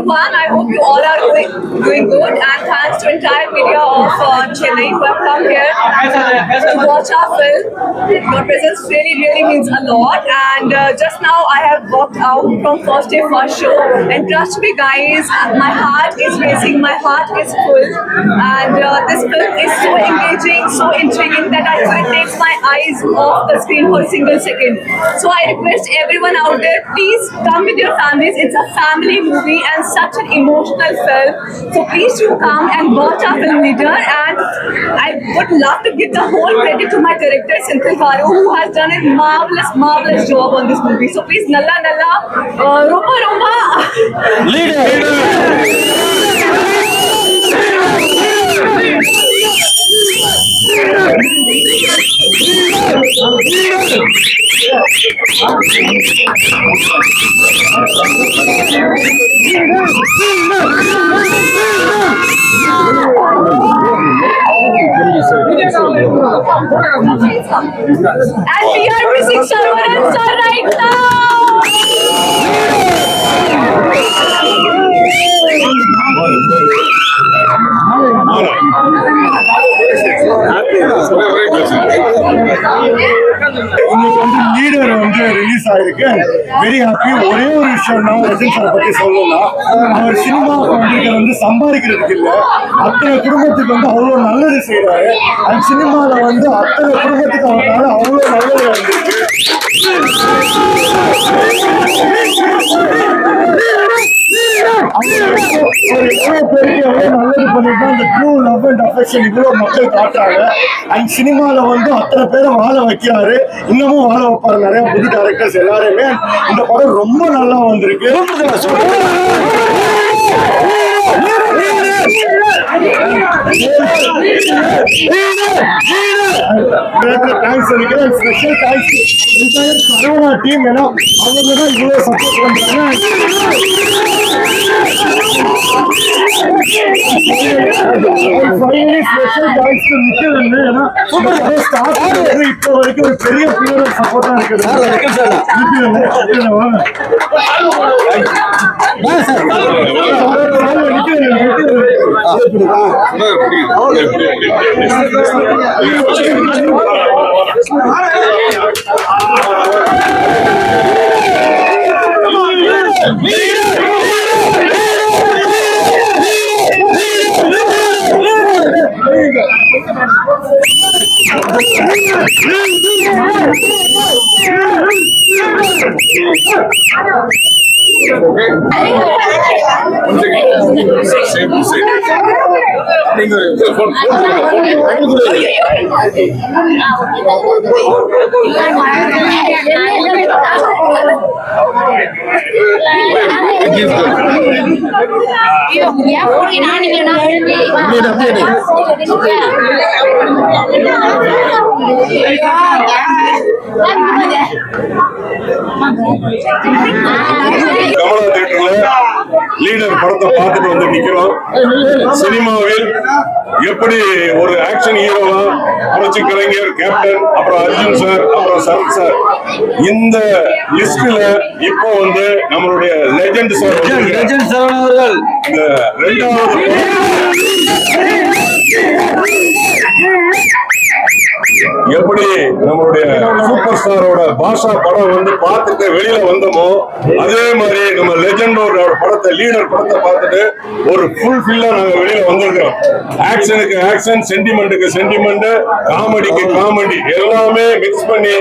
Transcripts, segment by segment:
everyone. I hope you all are doing good, and thanks to entire media of Chennai who have come here to watch our film. Your presence really means a lot. And just now I have walked out from first day first show, and trust me, guys, my heart is racing, my heart is full, and this film is so engaging, so intriguing that I couldn't take my eyes off the screen for a single second. So I request everyone out there, please come with your families. It's a family movie and such an emotional film. So please do come and watch our film leader. And I would love to give the whole credit to my director Senthil Garu, who has done a marvelous job on this movie. So please, Nalla Romba leader. And we are missing Sarvaran sir right now. Leader வந்து release ஆயிருக்கு. Very happy. ஒரே ஒரு விஷயம் நான் Rajini sir பத்தி சொல்லணும்னா, அவர் cinema வந்து சம்பாதிக்கிறதுக்கு இல்லை, அத்தனை குடும்பத்துக்கு வந்து அவ்வளோ நல்லது செய்யறாரு. அந்த சினிமால வந்து அத்தனை குடும்பத்துக்கு அவரால் அவ்வளோ நல்லது வந்திருக்கு. நல்லது பண்ணிட்டு அந்த ட்ரூ லவ் அண்ட் அஃபெக்ஷன் இவ்வளவு மக்கள் காட்டுறாங்க. அண்ட் சினிமால வந்து அத்தனை பேரை வாழ வைக்கிறாரு, இன்னமும் வாழ வைப்பாரு நிறைய புது டைரக்டர்ஸ் எல்லாருமே. இந்த படம் ரொம்ப நல்லா வந்திருக்கு. தேங்க்ஸ் நினைக்கிறேன். Special thanks Saravana team. ஏன்னா அவங்க தான் இவ்வளவு சப்போர்ட் பண்றாங்க. இப்ப வரைக்கும் ஒரு பெரிய பிளேயர் சப்போர்ட்டா இருக்குது. கமலா தியேட்டர்ல லீடர் படத்தை பார்த்துட்டு வந்து நிக்கிறோம். சினிமாவில் எப்படி ஒரு ஆக்ஷன் ஹீரோவா புரட்சி கலைஞர், கேப்டன், அப்புறம் அர்ஜுன் சார், அப்புறம் சரத் சார், இந்த லிஸ்ட்ல இப்போ வந்து நம்மளுடைய லெஜெண்ட் சார் அவர்கள் இந்த இரண்டாவது எப்படி நம்மளுடைய சூப்பர் ஸ்டாரோட பாஷா படம் வந்து பார்த்துட்டு வெளியில வந்தோமோ, அதே மாதிரி நம்ம லெஜெண்டோட படத்தை, லீடர் படத்தை பார்த்துட்டு ஒரு ஃபுல்ஃபில்லா நாங்க வெளியில வந்திருக்கிறோம். ஆக்ஷனுக்கு ஆக்ஷன், சென்டிமெண்ட்டுக்கு சென்டிமெண்ட், காமெடிக்கு காமெடி எல்லாமே மிக்ஸ் பண்ணி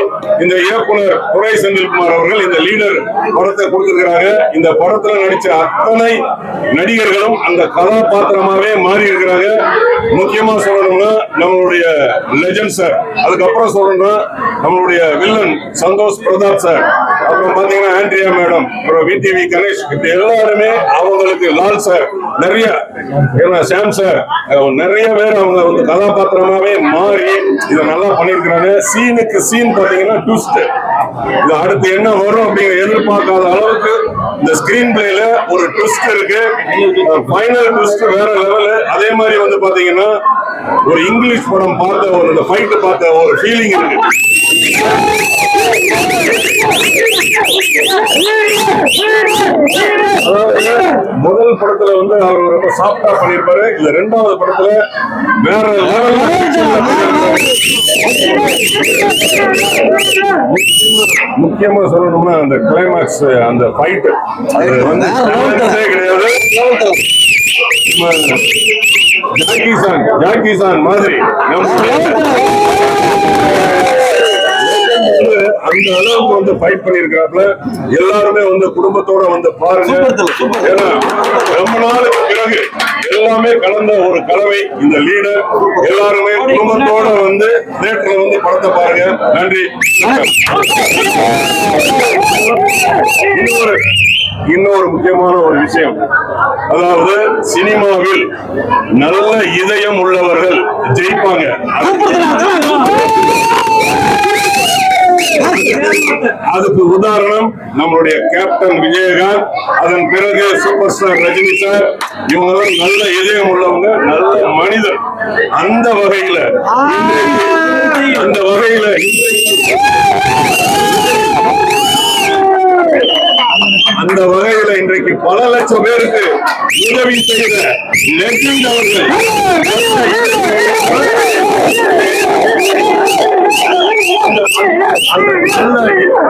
இந்த இயக்குனர் துரை செந்தில்குமார் அவர்கள் இந்த லீடர் படத்தை கொடுத்திருக்கிறாங்க. இந்த படத்துல நடிச்ச அத்தனை நடிகர்களும் அந்த கதாபாத்திரமாவே மாறி இருக்கிறாங்க. முக்கியமா சொல்லணும்னா நம்மளுடைய லெஜெண்ட் சார், அதுக்கப்புறம் சொல்லணும்னா நம்மளுடைய வில்லன் சந்தோஷ் பிரதாப் சார், அப்புறம் பாத்தீங்கன்னா ஆண்ட்ரியா மேடம், அப்புறம் விடிவி கணேஷ், இப்படி எல்லாருமே அவங்களுக்கு லால் சார், நிறைய சாம் சார், நிறைய பேர் அவங்க வந்து கதாபாத்திரமாவே மாறி இதை நல்லா பண்ணிருக்கிறாங்க. சீனுக்கு சீன் பாத்தீங்கன்னா ட்விஸ்ட், இது அடுத்து என்ன வரும் அப்படிங்கிற எதிர்பார்க்காத அளவுக்கு இந்த ஸ்கிரீன் பிளேல ஒரு ட்விஸ்ட் இருக்கு. ஃபைனல் ட்விஸ்ட் வேற லெவல். அதே மாதிரி வந்து பாத்தீங்கன்னா ஒரு இங்கிலீஷ் படம் பார்த்த ஒரு ஃபைட் பார்த்த ஒரு ஃபீலிங் இருக்கு. முதல்ல முதல் படத்துல வந்து அவர் ரொம்ப சாஃப்டா பண்ணிருப்பாரு. இந்த 2வது படத்துல வேற லெவல்ல முக்கியமா சொல்லணும்னா அந்த கிளைமாக்ஸ், அந்த ஃபைட் அது வந்து கிடையாது. ஜாக்கி சான் மாதிரி அந்த அளவுக்கு வந்து ஃபைட் பண்ணிருக்காப்ல. எல்லாருமே வந்து குடும்பத்தோட வந்து பாருங்க. ஏன்னா ரொம்ப நாளுக்கு பிறகு எல்லாமே கலந்த ஒரு கலவை இந்த லீடர். எல்லாருமே குடும்பத்தோட வந்து தியேட்டர்ல வந்து படத்தை பாருங்க. நன்றி. இன்னொரு முக்கியமான ஒரு விஷயம், அதாவது சினிமாவில் நல்ல இதயம் உள்ளவர்கள் ஜெயிப்பாங்க. அதுக்கு உதாரணம் நம்மளுடைய கேப்டன் விஜயகாந்த், அதன் பிறகு சூப்பர் ஸ்டார் ரஜினி சார். இவங்க நல்ல இதயம் உள்ளவங்க, நல்ல மனிதர். அந்த வகையில இன்றைக்கு பல லட்சம் பேருக்கு உதவி செய்த லெஜெண்ட் அவர்கள்.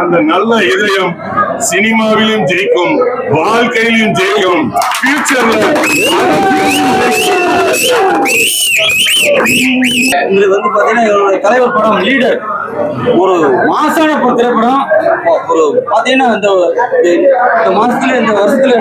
அந்த நல்ல இதயம் சினிமாவிலும் ஜெயிக்கும், வாழ்க்கையிலும் ஜெயிக்கும், ஃபியூச்சர்ல. இது வந்து பாத்தீங்கன்னா இவருடைய தலைவர் படம் லீடர் ஒரு மாசான திரைப்படம். ஒரு பாத்தீங்கன்னா இந்த மாசத்துல இந்த வருஷத்துல